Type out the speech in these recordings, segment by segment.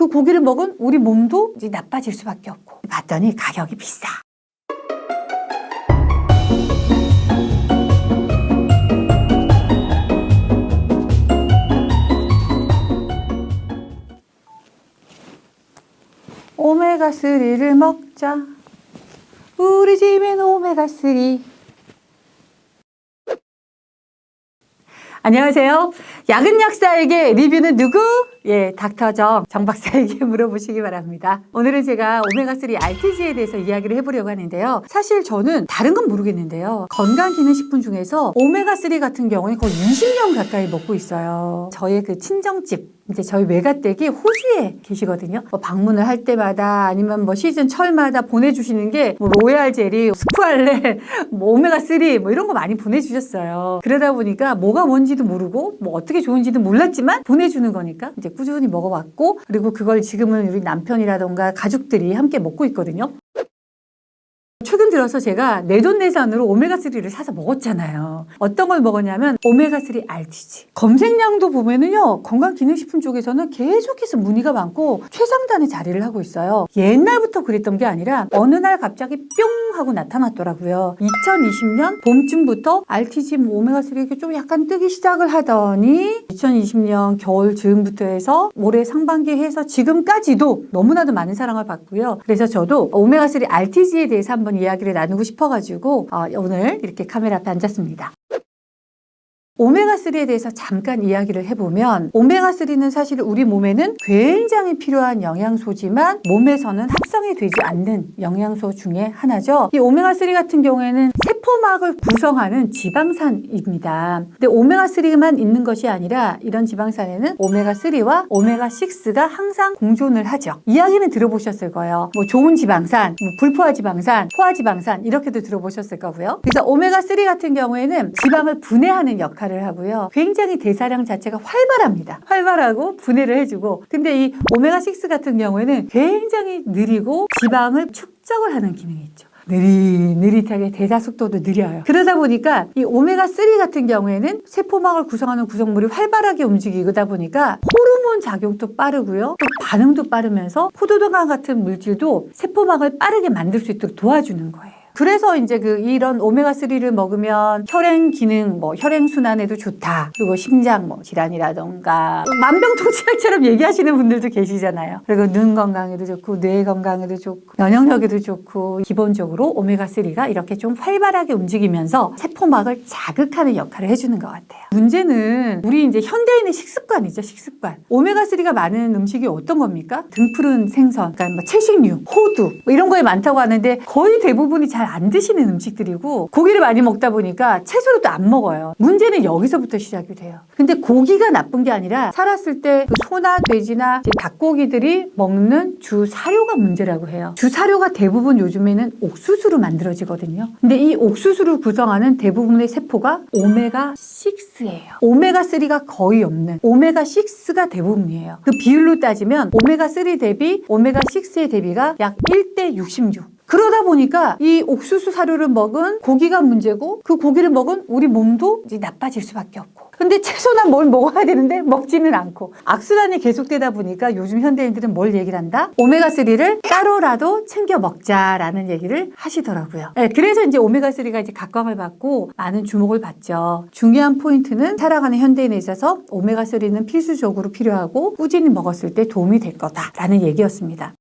그 고기를 먹은 우리 몸도 이제 나빠질 수밖에 없고. 봤더니 가격이 비싸. 오메가3를 먹자. 우리 집엔 오메가3. 안녕하세요. 약은 약사에게 리뷰는 누구? 예, 닥터 정 박사에게 물어보시기 바랍니다. 오늘은 제가 오메가3 RTG에 대해서 이야기를 해보려고 하는데요. 사실 저는 다른 건 모르겠는데요. 건강기능식품 중에서 오메가3 같은 경우에 거의 20년 가까이 먹고 있어요. 저의 그 친정집, 이제 저희 외가댁이 호주에 계시거든요. 뭐 방문을 할 때마다 아니면 뭐 시즌 철마다 보내주시는 게 뭐 로얄 젤리, 스쿠알레, 뭐 오메가3 뭐 이런 거 많이 보내주셨어요. 그러다 보니까 뭐가 뭔지도 모르고 뭐 어떻게 좋은지도 몰랐지만 보내주는 거니까 이제 꾸준히 먹어왔고, 그리고 그걸 지금은 우리 남편이라던가 가족들이 함께 먹고 있거든요. 최근 들어서 제가 내돈내산으로 오메가3를 사서 먹었잖아요. 어떤 걸 먹었냐면 오메가3 RTG. 검색량도 보면은요, 건강기능식품 쪽에서는 계속해서 문의가 많고 최상단에 자리를 하고 있어요. 옛날부터 그랬던 게 아니라 어느 날 갑자기 뿅 하고 나타났더라고요. 2020년 봄쯤부터 RTG 오메가3가 좀 약간 뜨기 시작을 하더니 2020년 겨울 즈음부터 해서 올해 상반기에 해서 지금까지도 너무나도 많은 사랑을 받고요. 그래서 저도 오메가3 RTG에 대해서 한번 이야기를 나누고 싶어가지고 오늘 이렇게 카메라 앞에 앉았습니다. 오메가3에 대해서 잠깐 이야기를 해보면, 오메가3는 사실 우리 몸에는 굉장히 필요한 영양소지만 몸에서는 합성이 되지 않는 영양소 중에 하나죠. 이 오메가3 같은 경우에는 세포막을 구성하는 지방산입니다. 근데 오메가3만 있는 것이 아니라 이런 지방산에는 오메가3와 오메가6가 항상 공존을 하죠. 이야기는 들어보셨을 거예요. 뭐 좋은 지방산, 뭐 불포화 지방산, 포화 지방산 이렇게도 들어보셨을 거고요. 그래서 오메가3 같은 경우에는 지방을 분해하는 역할을 하고요. 굉장히 대사량 자체가 활발합니다. 활발하고 분해를 해주고, 근데 이 오메가6 같은 경우에는 굉장히 느리고 지방을 축적을 하는 기능이 있죠. 느릿하게 대사 속도도 느려요. 그러다 보니까 이 오메가3 같은 경우에는 세포막을 구성하는 구성물이 활발하게 움직이다 보니까 호르몬 작용도 빠르고요. 또 반응도 빠르면서 포도당과 같은 물질도 세포막을 빠르게 만들 수 있도록 도와주는 거예요. 그래서 이제 이런 오메가3를 먹으면 혈행 기능, 뭐 혈행순환에도 좋다. 그리고 심장 질환이라던가 만병통치약처럼 얘기하시는 분들도 계시잖아요. 그리고 눈 건강에도 좋고 뇌 건강에도 좋고 면역력에도 좋고, 기본적으로 오메가3가 이렇게 좀 활발하게 움직이면서 세포막을 자극하는 역할을 해주는 것 같아요. 문제는 우리 이제 현대인의 식습관이죠, 식습관. 오메가3가 많은 음식이 어떤 겁니까? 등푸른 생선, 그러니까 뭐 채식류, 호두 뭐 이런 거에 많다고 하는데 거의 대부분이 잘 안 드시는 음식들이고, 고기를 많이 먹다 보니까 채소를 또 안 먹어요. 문제는 여기서부터 시작이 돼요. 근데 고기가 나쁜 게 아니라 살았을 때 그 소나 돼지나 닭고기들이 먹는 주 사료가 문제라고 해요. 주 사료가 대부분 요즘에는 옥수수로 만들어지거든요. 근데 이 옥수수를 구성하는 대부분의 세포가 오메가6예요. 오메가3가 거의 없는 오메가6가 대부분이에요. 그 비율로 따지면 오메가3 대비 오메가6의 대비가 약 1:66. 그러다 보니까 이 옥수수 사료를 먹은 고기가 문제고, 그 고기를 먹은 우리 몸도 이제 나빠질 수밖에 없고. 근데 채소나 뭘 먹어야 되는데 먹지는 않고, 악순환이 계속되다 보니까 요즘 현대인들은 뭘 얘기를 한다? 오메가3를 따로라도 챙겨 먹자라는 얘기를 하시더라고요. 네, 그래서 이제 오메가3가 이제 각광을 받고 많은 주목을 받죠. 중요한 포인트는 살아가는 현대인에 있어서 오메가3는 필수적으로 필요하고 꾸준히 먹었을 때 도움이 될 거다라는 얘기였습니다.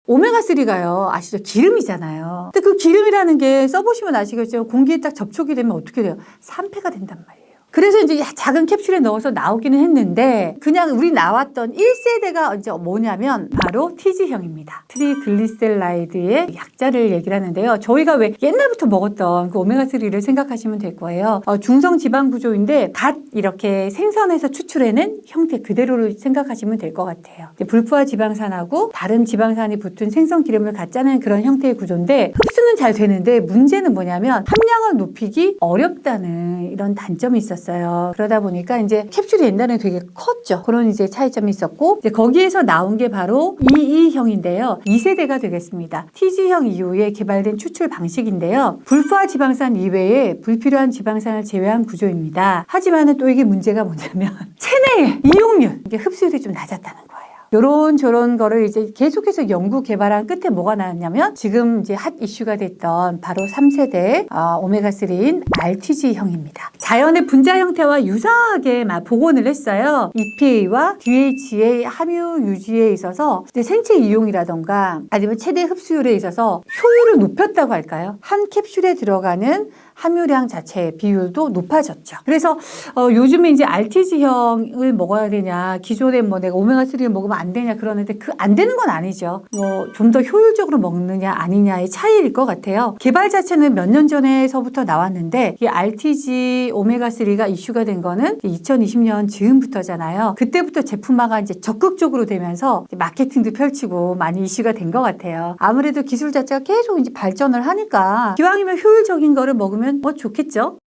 오메가3가요, 아시죠? 기름이잖아요. 근데 그 기름이라는 게 써보시면 아시겠죠? 공기에 딱 접촉이 되면 어떻게 돼요? 산패가 된단 말이에요. 그래서 이제 작은 캡슐에 넣어서 나오기는 했는데, 그냥 우리 나왔던 1세대가 이제 뭐냐면 바로 TG형입니다. 트리글리세라이드의 약자를 얘기를 하는데요. 저희가 왜 옛날부터 먹었던 그 오메가3를 생각하시면 될 거예요. 중성 지방 구조인데 갓 이렇게 생선에서 추출해낸 형태 그대로를 생각하시면 될 것 같아요. 불포화 지방산하고 다른 지방산이 붙은 생선 기름을 갓 짜낸 그런 형태의 구조인데, 흡수는 잘 되는데 문제는 뭐냐면 함량을 높이기 어렵다는 이런 단점이 있었어요. 그러다 보니까 이제 캡슐이 옛날에 되게 컸죠. 그런 이제 차이점이 있었고, 이제 거기에서 나온 게 바로 22형인데요. 2세대가 되겠습니다. TG형 이후에 개발된 추출 방식인데요. 불포화 지방산 이외에 불필요한 지방산을 제외한 구조입니다. 하지만 또 이게 문제가 뭐냐면 체내의 이용률, 이게 흡수율이 좀 낮았다는 거예요. 요런 저런 거를 이제 계속해서 연구 개발한 끝에 뭐가 나왔냐면 지금 이제 핫 이슈가 됐던 바로 3세대 오메가3인 RTG형입니다. 자연의 분자 형태와 유사하게 복원을 했어요. EPA와 DHA 함유 유지에 있어서 생체 이용이라던가 아니면 최대 흡수율에 있어서 효율을 높였다고 할까요? 한 캡슐에 들어가는 함유량 자체의 비율도 높아졌죠. 그래서 요즘에 이제 RTG형을 먹어야 되냐, 기존에 뭐 내가 오메가3를 먹으면 안 되냐 그러는데 그 안 되는 건 아니죠. 뭐 좀 더 효율적으로 먹느냐 아니냐의 차이일 것 같아요. 개발 자체는 몇 년 전에서부터 나왔는데 이 RTG 오메가3가 이슈가 된 거는 2020년 즈음부터잖아요. 그때부터 제품화가 이제 적극적으로 되면서 마케팅도 펼치고 많이 이슈가 된 것 같아요. 아무래도 기술 자체가 계속 이제 발전을 하니까 기왕이면 효율적인 거를 먹으면 뭐 좋겠죠.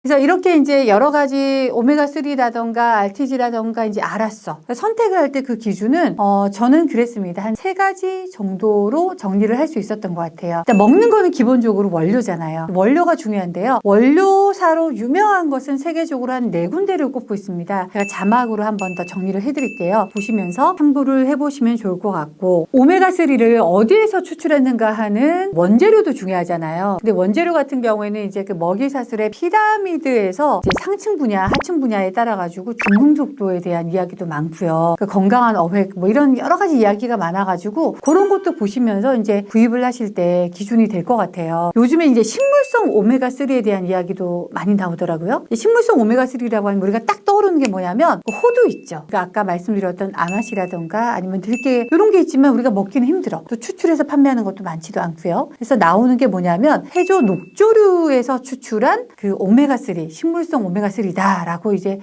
그래서 이렇게 이제 여러 가지 오메가3라던가 RTG라던가 이제 알았어. 선택을 할 때 그 기준은 저는 그랬습니다. 한 3가지 정도로 정리를 할 수 있었던 것 같아요. 일단 먹는 거는 기본적으로 원료잖아요. 원료가 중요한데요. 원료사로 유명한 것은 세계적으로 한 4군데를 꼽고 있습니다. 제가 자막으로 한 번 더 정리를 해드릴게요. 보시면서 참고를 해보시면 좋을 것 같고, 오메가3를 어디에서 추출했는가 하는 원재료도 중요하잖아요. 근데 원재료 같은 경우에는 이제 그 먹이사슬의 피라미드에서 이제 상층 분야, 하층 분야에 따라 가지고 중금속도에 대한 이야기도 많고요. 그 건강한 어획 뭐 이런 여러 가지 이야기가 많아가지고 그런 것도 보시면서 이제 구입을 하실 때 기준이 될 것 같아요. 요즘에 이제 식물성 오메가3에 대한 이야기도 많이 나오더라고요. 식물성 오메가3라고 하면 우리가 딱 떠오르는 게 뭐냐면 호두 있죠. 그러니까 아까 말씀드렸던 아마시라던가 아니면 들깨 이런 게 있지만 우리가 먹기는 힘들어. 또 추출해서 판매하는 것도 많지도 않고요. 그래서 나오는 게 뭐냐면 해조 녹조류에서 추출한 그 오메가3, 식물성 오메가3다라고 이제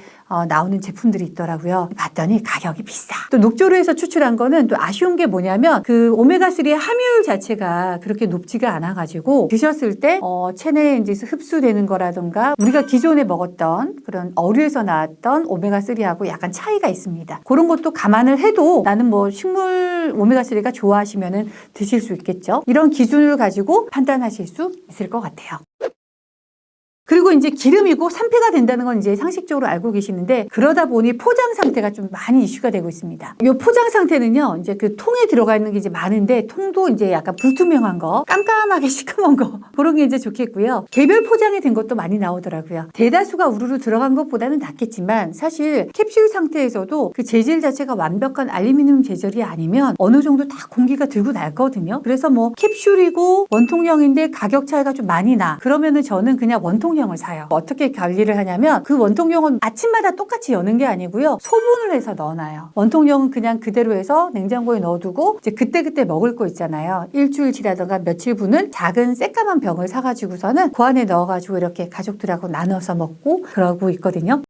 나오는 제품들이 있더라고요. 봤더니 가격이 비싸. 또 녹조류에서 추출한 거는 또 아쉬운 게 뭐냐면 그 오메가3의 함유율 자체가 그렇게 높지가 않아가지고 드셨을 때 체내에 이제 흡수되는 거라든가 우리가 기존에 먹었던 그런 어류에서 나왔던 오메가3하고 약간 차이가 있습니다. 그런 것도 감안을 해도 나는 뭐 식물 오메가3가 좋아하시면은 드실 수 있겠죠. 이런 기준을 가지고 판단하실 수 있을 것 같아요. 그리고 이제 기름이고 산패가 된다는 건 이제 상식적으로 알고 계시는데 그러다 보니 포장 상태가 좀 많이 이슈가 되고 있습니다. 이 포장 상태는요, 이제 그 통에 들어가 있는 게 이제 많은데 통도 이제 약간 불투명한 거, 깜깜하게 시커먼 거 그런 게 이제 좋겠고요. 개별 포장이 된 것도 많이 나오더라고요. 대다수가 우르르 들어간 것보다는 낫겠지만 사실 캡슐 상태에서도 그 재질 자체가 완벽한 알루미늄 재질이 아니면 어느 정도 다 공기가 들고 날거든요. 그래서 뭐 캡슐이고 원통형인데 가격 차이가 좀 많이 나. 그러면은 저는 그냥 원통형을 사요. 어떻게 관리를 하냐면 그 원통형은 아침마다 똑같이 여는 게 아니고요. 소분을 해서 넣어놔요. 원통형은 그냥 그대로 해서 냉장고에 넣어두고 이제 그때그때 먹을 거 있잖아요. 일주일치라든가 며칠 분은 작은 새까만 병을 사가지고서는 그 안에 넣어가지고 이렇게 가족들하고 나눠서 먹고 그러고 있거든요.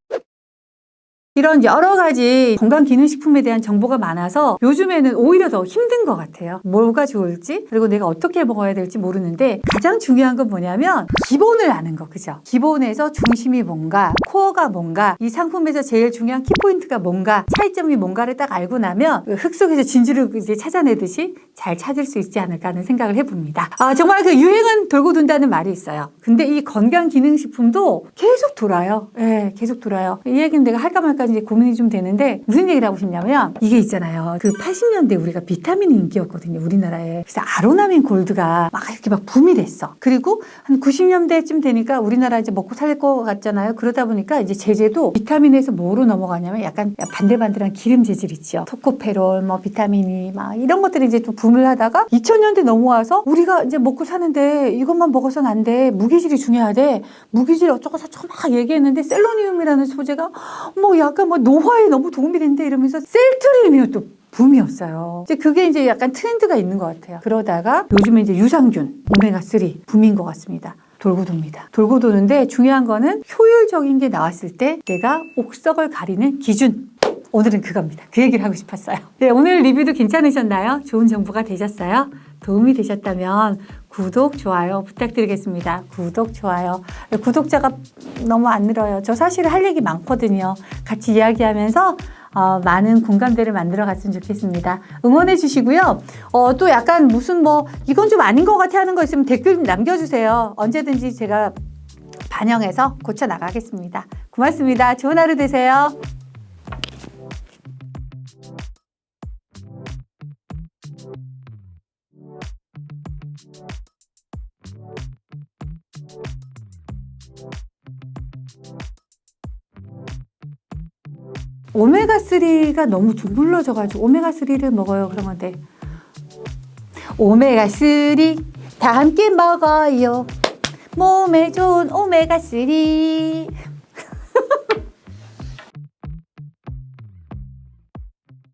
이런 여러 가지 건강기능식품에 대한 정보가 많아서 요즘에는 오히려 더 힘든 것 같아요. 뭐가 좋을지 그리고 내가 어떻게 먹어야 될지 모르는데 가장 중요한 건 뭐냐면 기본을 아는 거, 그죠? 기본에서 중심이 뭔가, 코어가 뭔가, 이 상품에서 제일 중요한 키포인트가 뭔가, 차이점이 뭔가를 딱 알고 나면 흙 속에서 진주를 이제 찾아내듯이 잘 찾을 수 있지 않을까 하는 생각을 해봅니다. 정말 그 유행은 돌고 돈다는 말이 있어요. 근데 이 건강기능식품도 계속 돌아요. 네, 계속 돌아요. 이 얘기는 내가 할까 말까 이제 고민이 좀 되는데 무슨 얘기를 하고 싶냐면 이게 있잖아요. 그 80년대 우리가 비타민이 인기였거든요. 우리나라에. 그래서 아로나민 골드가 막 이렇게 막 붐이 됐어. 그리고 한 90년대쯤 되니까 우리나라 이제 먹고 살 것 같잖아요. 그러다 보니까 이제 제재도 비타민에서 뭐로 넘어가냐면 약간 반들반들한 기름 재질 있죠. 토코페롤, 뭐 비타민이 막 이런 것들이 이제 좀 붐을 하다가 2000년대 넘어와서 우리가 이제 먹고 사는데 이것만 먹어서는 안 돼. 무기질이 중요하대. 무기질 어쩌고 저쩌고 막 얘기했는데 셀로니움이라는 소재가 뭐 약간 뭐 노화에 너무 도움이 된대 이러면서 셀트리움이 또 붐이었어요. 이제 그게 이제 약간 트렌드가 있는 것 같아요. 그러다가 요즘에 이제 유산균, 오메가3 붐인 것 같습니다. 돌고 돕니다. 돌고 도는데 중요한 거는 효율적인 게 나왔을 때 내가 옥석을 가리는 기준. 오늘은 그겁니다. 그 얘기를 하고 싶었어요. 네, 오늘 리뷰도 괜찮으셨나요? 좋은 정보가 되셨어요? 도움이 되셨다면 구독, 좋아요 부탁드리겠습니다. 구독, 좋아요. 구독자가 너무 안 늘어요. 저 사실 할 얘기 많거든요. 같이 이야기하면서 많은 공감대를 만들어 갔으면 좋겠습니다. 응원해 주시고요. 또 약간 무슨 뭐 이건 좀 아닌 것 같아 하는 거 있으면 댓글 남겨주세요. 언제든지 제가 반영해서 고쳐 나가겠습니다. 고맙습니다. 좋은 하루 되세요. 오메가3가 너무 둥글러져가지고 오메가3를 먹어요. 그러면 돼. 오메가3 다 함께 먹어요. 몸에 좋은 오메가3.